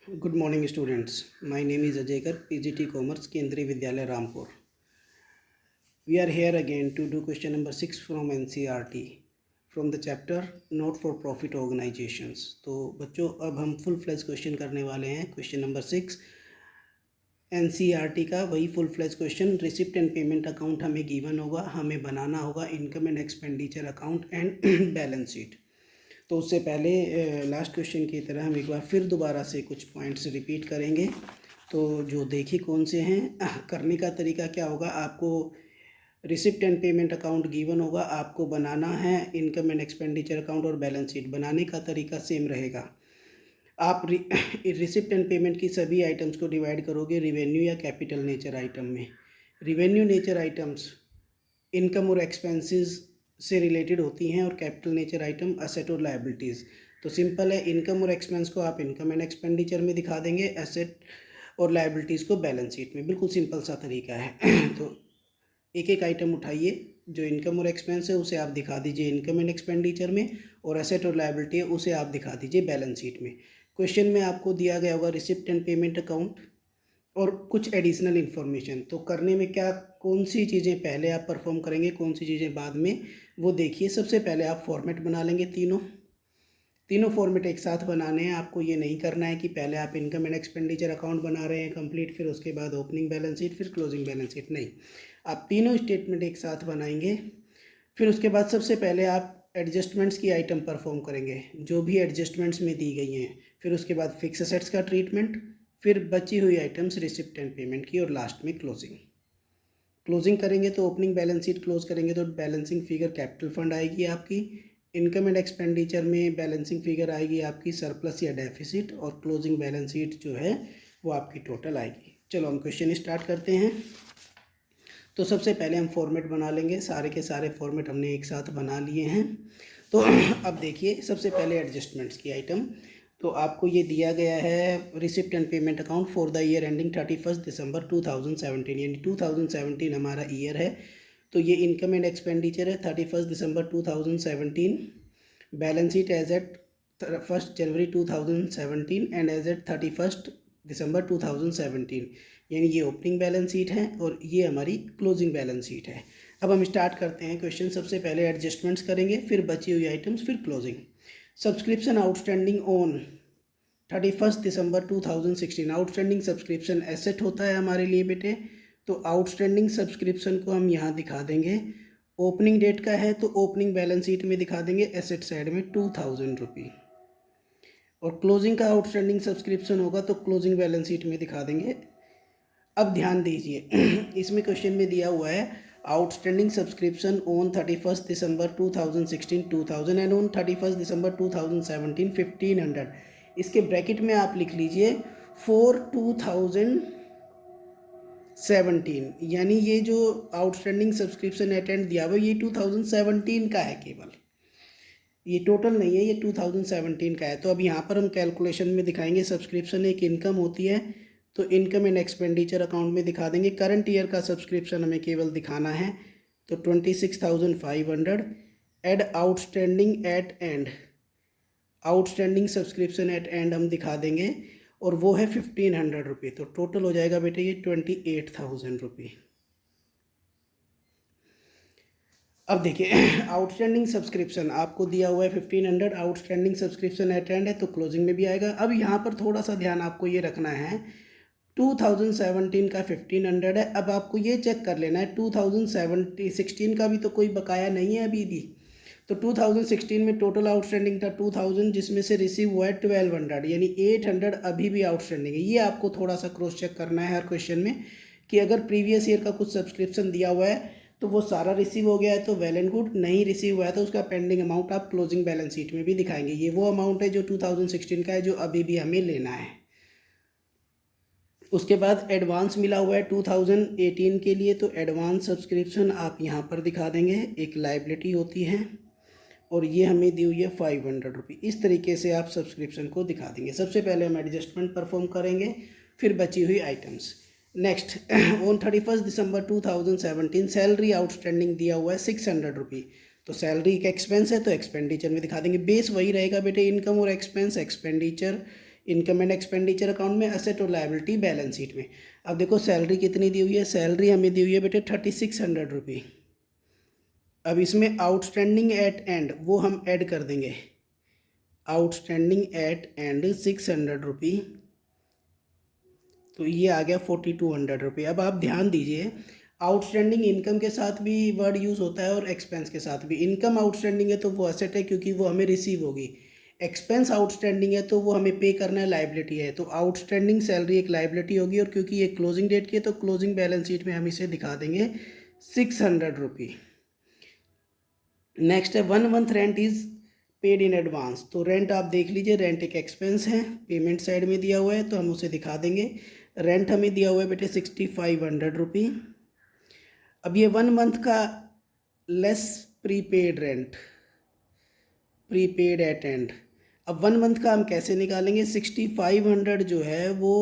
Good morning, students. My name is Ajay PGT Commerce, Kendriya Vidyalaya, Rampur. We are here again to do question number 6 from NCERT from the chapter Not for Profit Organizations. तो बच्चों अब हम full fledge question करने वाले हैं. Question number 6 NCERT का वही full fledge question. Receipt and payment account हमें गिवन होगा, हमें बनाना होगा income and expenditure account and balance sheet. तो उससे पहले लास्ट क्वेश्चन की तरह हम एक बार फिर दोबारा से कुछ पॉइंट्स रिपीट करेंगे. तो जो देखिए कौन से हैं. करने का तरीका क्या होगा, आपको receipt and payment account given होगा, आपको बनाना है इनकम एंड एक्सपेंडिचर अकाउंट और बैलेंस शीट. बनाने का तरीका सेम रहेगा. आप रिसिप्ट एंड पेमेंट की सभी आइटम्स को डिवाइड करोगे रिवेन्यू या कैपिटल नेचर आइटम में. रिवेन्यू नेचर आइटम्स इनकम और एक्सपेंसेस से रिलेटेड होती हैं और कैपिटल नेचर आइटम असेट और लायबिलिटीज़. तो सिंपल है, इनकम और एक्सपेंस को आप इनकम एंड एक्सपेंडिचर में दिखा देंगे, एसेट और लायबिलिटीज़ को बैलेंस शीट में. बिल्कुल सिंपल सा तरीका है. तो एक एक आइटम उठाइए, जो इनकम और एक्सपेंस है उसे आप दिखा दीजिए इनकम एंड एक्सपेंडिचर में, और एसेट और लायबिलिटी है उसे आप दिखा दीजिए बैलेंस शीट में. क्वेश्चन में आपको दिया गया होगा रिसिप्ट एंड पेमेंट अकाउंट और कुछ एडिशनल इन्फॉर्मेशन. तो करने में क्या, कौन सी चीज़ें पहले आप परफॉर्म करेंगे, कौन सी चीज़ें बाद में, वो देखिए. सबसे पहले आप फॉर्मेट बना लेंगे. तीनों फॉर्मेट एक साथ बनाने हैं. आपको ये नहीं करना है कि पहले आप इनकम एंड एक्सपेंडिचर अकाउंट बना रहे हैं कंप्लीट, फिर उसके बाद ओपनिंग बैलेंस शीट, फिर क्लोजिंग बैलेंस शीट. नहीं, आप तीनों स्टेटमेंट एक साथ बनाएंगे. फिर उसके बाद सबसे पहले आप एडजस्टमेंट्स की आइटम परफॉर्म करेंगे जो भी एडजस्टमेंट्स में दी गई हैं. फिर उसके बाद फिक्स असेट्स का ट्रीटमेंट, फिर बची हुई आइटम्स रिसिप्ट एंड पेमेंट की, और लास्ट में क्लोजिंग करेंगे. तो ओपनिंग बैलेंस शीट क्लोज करेंगे तो बैलेंसिंग फिगर कैपिटल फंड आएगी आपकी. इनकम एंड एक्सपेंडिचर में बैलेंसिंग फिगर आएगी आपकी सरप्लस या डेफिसिट, और क्लोजिंग बैलेंस शीट जो है वो आपकी टोटल आएगी. चलो हम क्वेश्चन स्टार्ट करते हैं. तो सबसे पहले हम फॉर्मेट बना लेंगे. सारे के सारे फॉर्मेट हमने एक साथ बना लिए हैं. तो अब देखिए सबसे पहले एडजस्टमेंट्स की आइटम. तो आपको ये दिया गया है receipt and payment account for the year ending 31 December 2017, यानी 2017 हमारा ईयर है. तो ये इनकम एंड एक्सपेंडिचर है 31 December 2017. Balance sheet as at 1 January 2017 and as at 31 December 2017, यानी ये ओपनिंग बैलेंस शीट है और ये हमारी क्लोजिंग बैलेंस शीट है. अब हम स्टार्ट करते हैं क्वेश्चन. सबसे पहले एडजस्टमेंट्स करेंगे, फिर बची हुई आइटम्स, फिर closing. Subscription outstanding on 31 December 2016. Outstanding subscription asset होता है हमारे लिए बेटे. तो आउटस्टैंडिंग सब्सक्रिप्शन को हम यहाँ दिखा देंगे. ओपनिंग डेट का है तो ओपनिंग बैलेंस शीट में दिखा देंगे एसेट साइड में 2000 रुपये, और क्लोजिंग का आउटस्टैंडिंग सब्सक्रिप्शन होगा तो क्लोजिंग बैलेंस शीट में दिखा देंगे. अब ध्यान दीजिए इसमें क्वेश्चन में दिया हुआ है outstanding subscription on 31 December 2016 2000 and on 31 December 2017 1500. इसके ब्रैकेट में आप लिख लीजिए फॉर 2017, यानी ये जो आउटस्टैंडिंग सब्सक्रिप्शन अटेंड दिया हुआ ये 2017 का है केवल, ये टोटल नहीं है, ये 2017 का है. तो अब यहाँ पर हम कैलकुलेशन में दिखाएंगे. सब्सक्रिप्शन एक इनकम होती है तो इनकम एंड एक्सपेंडिचर अकाउंट में दिखा देंगे. करंट ईयर का सब्सक्रिप्शन हमें केवल दिखाना है तो 26,500. Add outstanding at end, outstanding subscription at end हम दिखा देंगे और वो है 1,500 रुपये. तो टोटल हो जाएगा बेटे ये 28,000 रुपये. अब देखिए आउटस्टैंडिंग सब्सक्रिप्शन आपको दिया हुआ है 1,500. आउटस्टैंडिंग सब्सक्रिप्शन एट एंड है तो क्लोजिंग में भी आएगा. अब यहाँ पर थोड़ा सा ध्यान आपको ये रखना है, 2017 का 1,500 है. अब आपको ये चेक कर लेना है 2016 का भी तो कोई बकाया नहीं है अभी भी. तो 2016 में टोटल आउटस्टैंडिंग था 2000, जिसमें से रिसीव हुआ है 1,200, यानी 800 अभी भी आउटस्टैंडिंग है. ये आपको थोड़ा सा क्रॉस चेक करना है हर क्वेश्चन में कि अगर प्रीवियस ईयर का कुछ सब्सक्रिप्शन दिया हुआ है तो वो सारा रिसीव हो गया है तो वेल एंड गुड. नहीं रिसीव हुआ है तो उसका पेंडिंग अमाउंट आप क्लोजिंग बैलेंस शीट में भी दिखाएंगे. ये वो अमाउंट है जो 2016 का है जो अभी भी हमें लेना है. उसके बाद एडवांस मिला हुआ है 2018 के लिए, तो एडवांस सब्सक्रिप्शन आप यहाँ पर दिखा देंगे. एक लाइबिलिटी होती है और ये हमें दी हुई है 500 रुपये. इस तरीके से आप सब्सक्रिप्शन को दिखा देंगे. सबसे पहले हम एडजस्टमेंट परफॉर्म करेंगे, फिर बची हुई items. Next on 31 December 2017 salary outstanding दिया हुआ है 600 रुपये. तो सैलरी एक एक्सपेंस है तो एक्सपेंडिचर में दिखा देंगे. बेस वही रहेगा बेटे, इनकम और expense, expenditure, income and expenditure account में, एसेट और लायबिलिटी बैलेंस शीट में। अब देखो सैलरी कितनी दी हुई है, सैलरी हमें दी हुई है बेटे 3600 रुपये। अब इसमें आउटस्टैंडिंग एट एंड वो हम ऐड कर देंगे, आउटस्टैंडिंग एट एंड 600 रुपये, तो ये आ गया 4200 रुपये। अब आप ध्यान दीजिए, आउटस्टैंडिंग इनकम के साथ भी वर्ड यूज़ होता है और एक्सपेंस के साथ भी। इनकम आउटस्टैंडिंग है तो वो एसेट है क्योंकि वो हमें रिसीव होगी, एक्सपेंस आउटस्टैंडिंग है तो वो हमें पे करना है, लायबिलिटी है। तो आउटस्टैंडिंग सैलरी एक लायबिलिटी होगी, और क्योंकि ये क्लोजिंग डेट की है तो क्लोजिंग बैलेंस शीट में हम इसे दिखा देंगे 600 रुपये। नेक्स्ट है 1 month rent is paid in advance. तो रेंट आप देख लीजिए, रेंट एक एक्सपेंस है, पेमेंट साइड में दिया हुआ है तो हम उसे दिखा देंगे। रेंट हमें दिया हुआ है बेटे 6500 रुपये। अब ये 1 मंथ का less prepaid rent, prepaid at end. अब 1 मंथ का हम कैसे निकालेंगे, 6500 जो है वो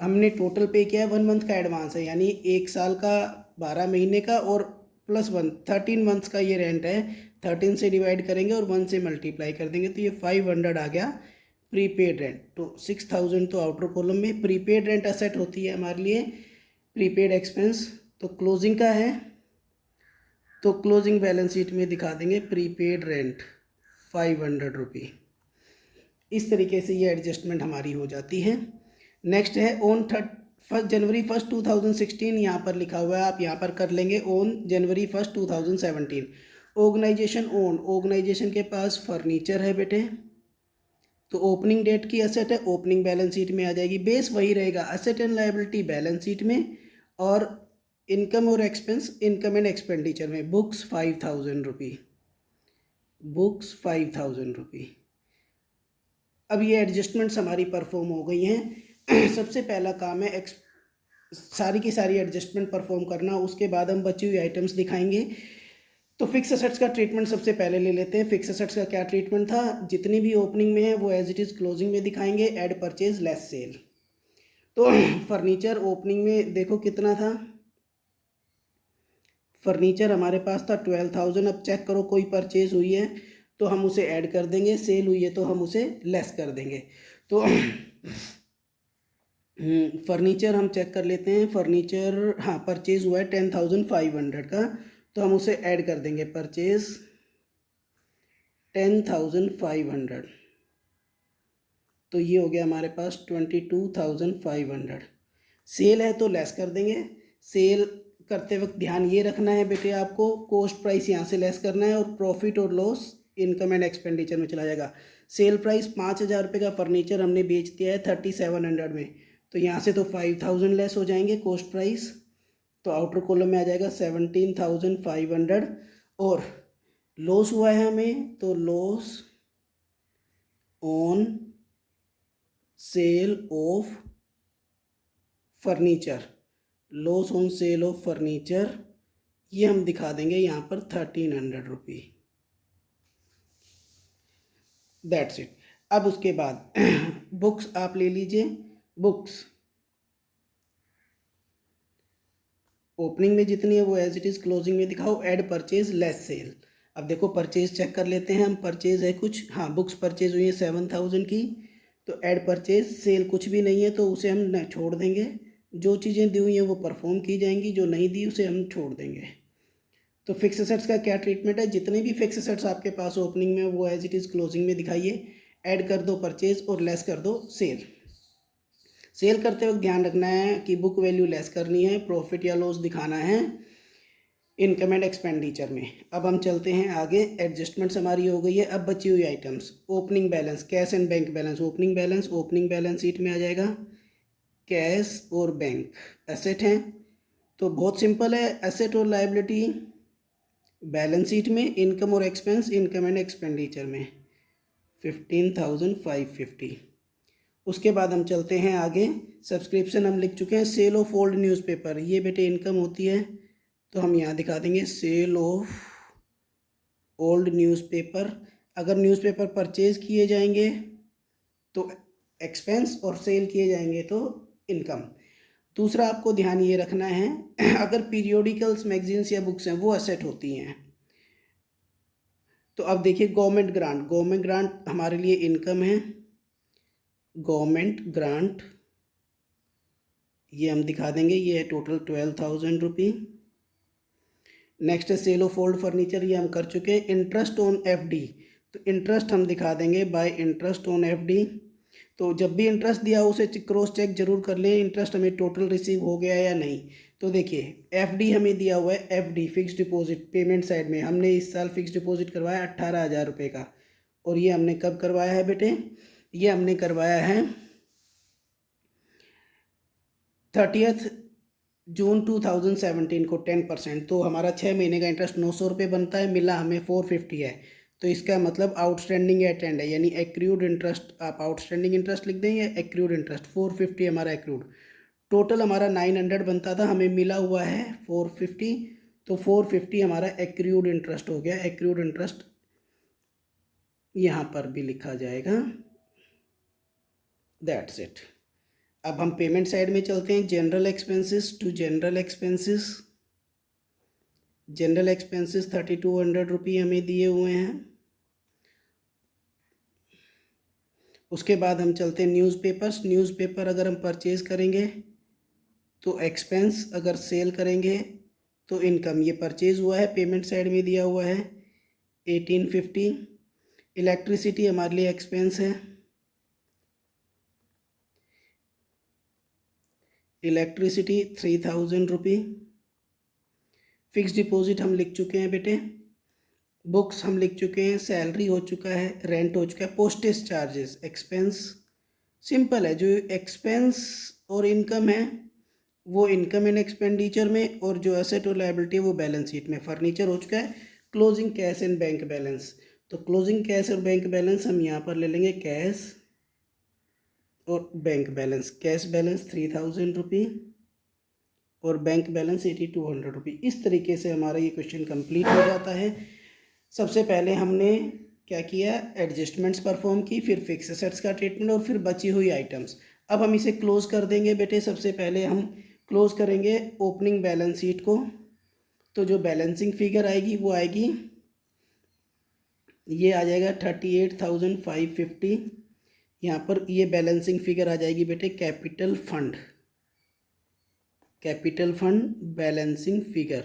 हमने टोटल पे किया है, 1 मंथ का एडवांस है, यानी 1 साल का 12 महीने का और +1 13 मंथ्स का ये रेंट है। 13 से डिवाइड करेंगे और 1 से मल्टीप्लाई कर देंगे तो ये 500 आ गया प्रीपेड रेंट। तो 6000 तो आउटर कॉलम में प्रीपेड रेंट असेट होती है हमारे लिए, प्रीपेड एक्सपेंस तो क्लोजिंग का है, तो क्लोजिंग बैलेंस शीट में दिखा देंगे प्रीपेड रेंट 500 रुपये। इस तरीके से ये एडजस्टमेंट हमारी हो जाती है। नेक्स्ट है ऑन जनवरी 1 2016, यहाँ पर लिखा हुआ है, आप यहाँ पर कर लेंगे on January 1 2017। Organisation own, organisation के पास फर्नीचर है बेटे, तो ओपनिंग डेट की एसेट है, ओपनिंग बैलेंस शीट में आ जाएगी। बेस वही रहेगा, asset and liability balance sheet में, और इनकम और एक्सपेंस इनकम एंड एक्सपेंडिचर में। बुक्स 5000 रुपये, बुक्स 5000 रुपये। अब ये एडजस्टमेंट्स हमारी परफॉर्म हो गई हैं। सबसे पहला काम है सारी की सारी एडजस्टमेंट परफॉर्म करना, उसके बाद हम बची हुई आइटम्स दिखाएंगे। तो फिक्स एसेट्स का ट्रीटमेंट सबसे पहले ले लेते हैं। फिक्स एसेट्स का क्या ट्रीटमेंट था, जितनी भी ओपनिंग में है वो एज इट इज़ क्लोजिंग में दिखाएंगे, ऐड परचेज लेस सेल। तो फर्नीचर ओपनिंग में देखो कितना था, फर्नीचर हमारे पास था 12000। अब चेक करो कोई परचेज हुई है तो हम उसे ऐड कर देंगे, सेल हुई है तो हम उसे लेस कर देंगे। तो फर्नीचर हम चेक कर लेते हैं, फर्नीचर हाँ परचेज हुआ है 10500 का, तो हम उसे ऐड कर देंगे, परचेज 10500, तो ये हो गया हमारे पास 22500। सेल है तो लेस कर देंगे। सेल करते वक्त ध्यान ये रखना है बेटे आपको, कॉस्ट प्राइस यहाँ से लेस करना है और प्रॉफिट और लॉस इनकम एंड एक्सपेंडिचर में चला जाएगा। सेल प्राइस 5000 रुपये का फर्नीचर हमने बेच दिया है 3700 में, तो यहाँ से तो 5000 लेस हो जाएंगे कॉस्ट प्राइस, तो आउटर कॉलम में आ जाएगा 17500। और लॉस हुआ है हमें, तो loss on sale of furniture, loss on sale of furniture, ये हम दिखा देंगे यहाँ पर 1300 रुपये। That's it. अब उसके बाद बुक्स आप ले लीजिए, बुक्स ओपनिंग में जितनी है वो एज इट इज़ क्लोजिंग में दिखाओ, ऐड परचेज लेस सेल। अब देखो परचेज चेक कर लेते हैं हम, परचेज है कुछ, हाँ बुक्स परचेज हुई है 7000 की, तो ऐड परचेज, सेल कुछ भी नहीं है तो उसे हम छोड़ देंगे। जो चीज़ें दी हुई हैं वो परफॉर्म की जाएंगी, जो नहीं दी उसे हम छोड़ देंगे। तो फिक्स एसेट्स का क्या ट्रीटमेंट है, जितने भी फिक्स एसेट्स आपके पास ओपनिंग में वो एज इट इज़ क्लोजिंग में दिखाइए, ऐड कर दो परचेज और लेस कर दो सेल। सेल करते वक्त ध्यान रखना है कि बुक वैल्यू लेस करनी है, प्रॉफिट या लॉस दिखाना है इनकम एंड एक्सपेंडिचर में। अब हम चलते हैं आगे, एडजस्टमेंट्स हमारी हो गई है। अब बची हुई items, opening balance, cash and bank balance. Opening balance sheet में आ जाएगा कैश और बैंक एसेट हैं, तो बहुत सिंपल है, एसेट और लायबिलिटी बैलेंस शीट में, इनकम और एक्सपेंस इनकम एंड एक्सपेंडिचर में 15550। उसके बाद हम चलते हैं आगे, सब्सक्रिप्शन हम लिख चुके हैं, सेल ऑफ ओल्ड न्यूज़पेपर, ये बेटे इनकम होती है, तो हम यहाँ दिखा देंगे सेल ऑफ ओल्ड न्यूज़पेपर। अगर न्यूज़पेपर परचेज किए जाएंगे तो एक्सपेंस और सेल किए जाएंगे तो इनकम। दूसरा आपको ध्यान ये रखना है, अगर पीरियोडिकल्स मैगजीन्स या बुक्स हैं वो एसेट होती हैं। तो अब देखिए गवर्नमेंट ग्रांट हमारे लिए इनकम है, गवर्नमेंट ग्रांट, ये हम दिखा देंगे, ये है टोटल 12,000 रुपी। नेक्स्ट है सेल ऑफ ओल्ड फर्नीचर, ये हम कर चुके हैं। इंटरेस्ट ऑन एफडी, तो इंटरेस्ट हम दिखा देंगे बाय इंटरेस्ट ऑन एफडी। तो जब भी इंटरेस्ट दिया हो उसे क्रॉस चेक जरूर कर लें, इंटरेस्ट हमें टोटल रिसीव हो गया या नहीं। तो देखिए एफडी हमें दिया हुआ है, FD fix deposit payment side में हमने इस साल फिक्स डिपॉजिट करवाया 18,000 रुपये का। और ये हमने कब करवाया है बेटे, ये हमने करवाया है 30 जून 2017 को 10%। तो हमारा 6 महीने का इंटरेस्ट 900 रुपये बनता है, मिला हमें 450 है। तो इसका मतलब आउटस्टैंडिंग एट एंड है, यानी एक्रूड इंटरेस्ट, आप आउटस्टैंडिंग इंटरेस्ट लिख दें या एक्रूड इंटरेस्ट, 450 हमारा एक्रूड। टोटल हमारा 900 बनता था, हमें मिला हुआ है 450। तो 450 हमारा एक्रूड इंटरेस्ट हो गया। एक्रूड इंटरेस्ट यहाँ पर भी लिखा जाएगा। That's it. अब हम पेमेंट साइड में चलते हैं। General expenses to general expenses, general expenses 3200 रुपये हमें दिए हुए हैं। उसके बाद हम चलते हैं न्यूज़पेपर्स। न्यूज़पेपर अगर हम परचेज करेंगे तो एक्सपेंस, अगर सेल करेंगे तो इनकम। ये परचेज हुआ है, पेमेंट साइड में दिया हुआ है 1850। इलेक्ट्रिसिटी हमारे लिए एक्सपेंस है, इलेक्ट्रिसिटी 3000 रुपये। फिक्स डिपॉजिट हम लिख चुके हैं बेटे, बुक्स हम लिख चुके हैं, सैलरी हो चुका है, रेंट हो चुका है, पोस्टेज चार्जेस एक्सपेंस। सिंपल है, जो एक्सपेंस और इनकम है वो इनकम एंड एक्सपेंडिचर में, और जो एसेट और लायबिलिटी है वो बैलेंस शीट में। फर्नीचर हो चुका है। Closing cash and bank balance, तो क्लोजिंग कैश और बैंक बैलेंस हम यहाँ पर ले लेंगे, कैश और बैंक बैलेंस। कैश बैलेंस 3000 रुपये और बैंक बैलेंस 8200 रुपये। इस तरीके से हमारा ये क्वेश्चन कंप्लीट हो जाता है। सबसे पहले हमने क्या किया, एडजस्टमेंट्स परफॉर्म की, फिर फिक्स एसेट्स का ट्रीटमेंट और फिर बची हुई आइटम्स। अब हम इसे क्लोज कर देंगे बेटे। सबसे पहले हम क्लोज करेंगे ओपनिंग बैलेंस शीट को। तो जो बैलेंसिंग फिगर आएगी वो आएगी, ये आ जाएगा 38,550। यहाँ पर ये बैलेंसिंग फिगर आ जाएगी बेटे capital fund, capital fund balancing figure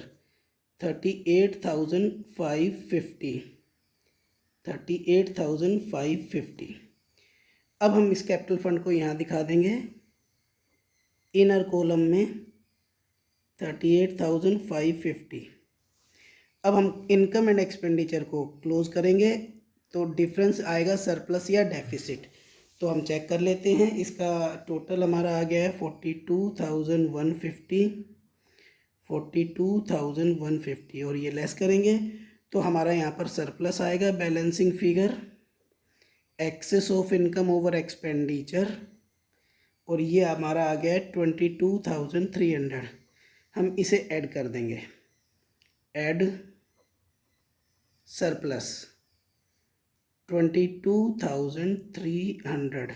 38,550, 38,550। अब हम इस कैपिटल फंड को यहाँ दिखा देंगे इनर कॉलम में 38,550। अब हम इनकम एंड एक्सपेंडिचर को क्लोज करेंगे तो डिफरेंस आएगा सरप्लस या डेफिसिट। तो हम चेक कर लेते हैं, इसका टोटल हमारा आ गया है 42,150, 42,150 और ये लेस करेंगे तो हमारा यहाँ पर सरप्लस आएगा। Balancing figure excess of income over expenditure, और ये हमारा आ गया है 22,300। हम इसे ऐड कर देंगे, ऐड सरप्लस 22,300,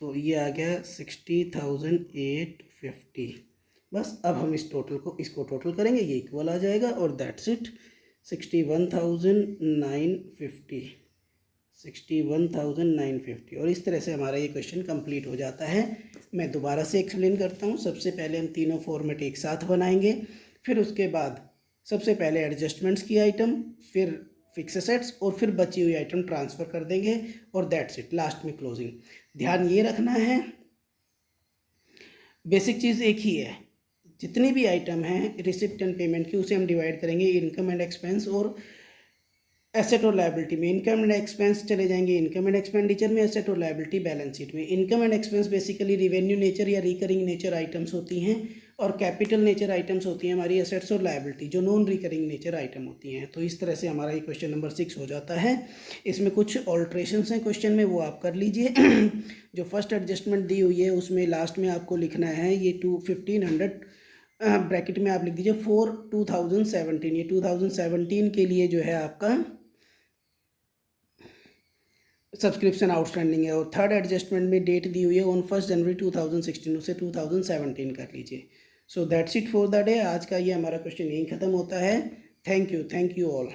तो ये आ गया 60,850। बस अब हम इस टोटल को, इसको टोटल करेंगे, ये इक्वल आ जाएगा और दैट्स इट 61,950, 61,950। और इस तरह से हमारा ये क्वेश्चन कंप्लीट हो जाता है। मैं दोबारा से एक्सप्लेन करता हूँ। सबसे पहले हम तीनों फॉर्मेट एक साथ बनाएंगे, फिर उसके बाद सबसे पहले एडजस्टमेंट्स की आइटम, फिर फिक्स एसेट्स और फिर बची हुई आइटम ट्रांसफ़र कर देंगे और दैट्स इट, लास्ट में क्लोजिंग। ध्यान ये रखना है, बेसिक चीज़ एक ही है, जितनी भी आइटम हैं रिसिप्ट एंड पेमेंट की उसे हम डिवाइड करेंगे इनकम एंड एक्सपेंस और एसेट और लायबिलिटी में। इनकम एंड एक्सपेंस चले जाएंगे इनकम एंड एक्सपेंडिचर में, एसेट और लायबिलिटी बैलेंस शीट में। Income and expense basically revenue nature या रिकरिंग नेचर आइटम्स होती हैं और कैपिटल नेचर आइटम्स होती हैं हमारी एसेट्स और लायबिलिटी, जो नॉन रिकरिंग नेचर आइटम होती हैं। तो इस तरह से हमारा ये क्वेश्चन नंबर 6 हो जाता है। इसमें कुछ ऑल्ट्रेशंस हैं क्वेश्चन में, वो आप कर लीजिए। जो फर्स्ट एडजस्टमेंट दी हुई है उसमें लास्ट में आपको लिखना है ये 1500 ब्रैकेट में आप लिख दीजिए फॉर 2017। ये 2017 के लिए जो है आपका सब्सक्रिप्शन आउटस्टैंडिंग है। और थर्ड एडजस्टमेंट में डेट दी हुई है ऑन 1 जनवरी 2016, उसे 2017 कर लीजिए। So that's it for the day. आज का ये हमारा क्वेश्चन यहीं ख़त्म होता है। Thank you all.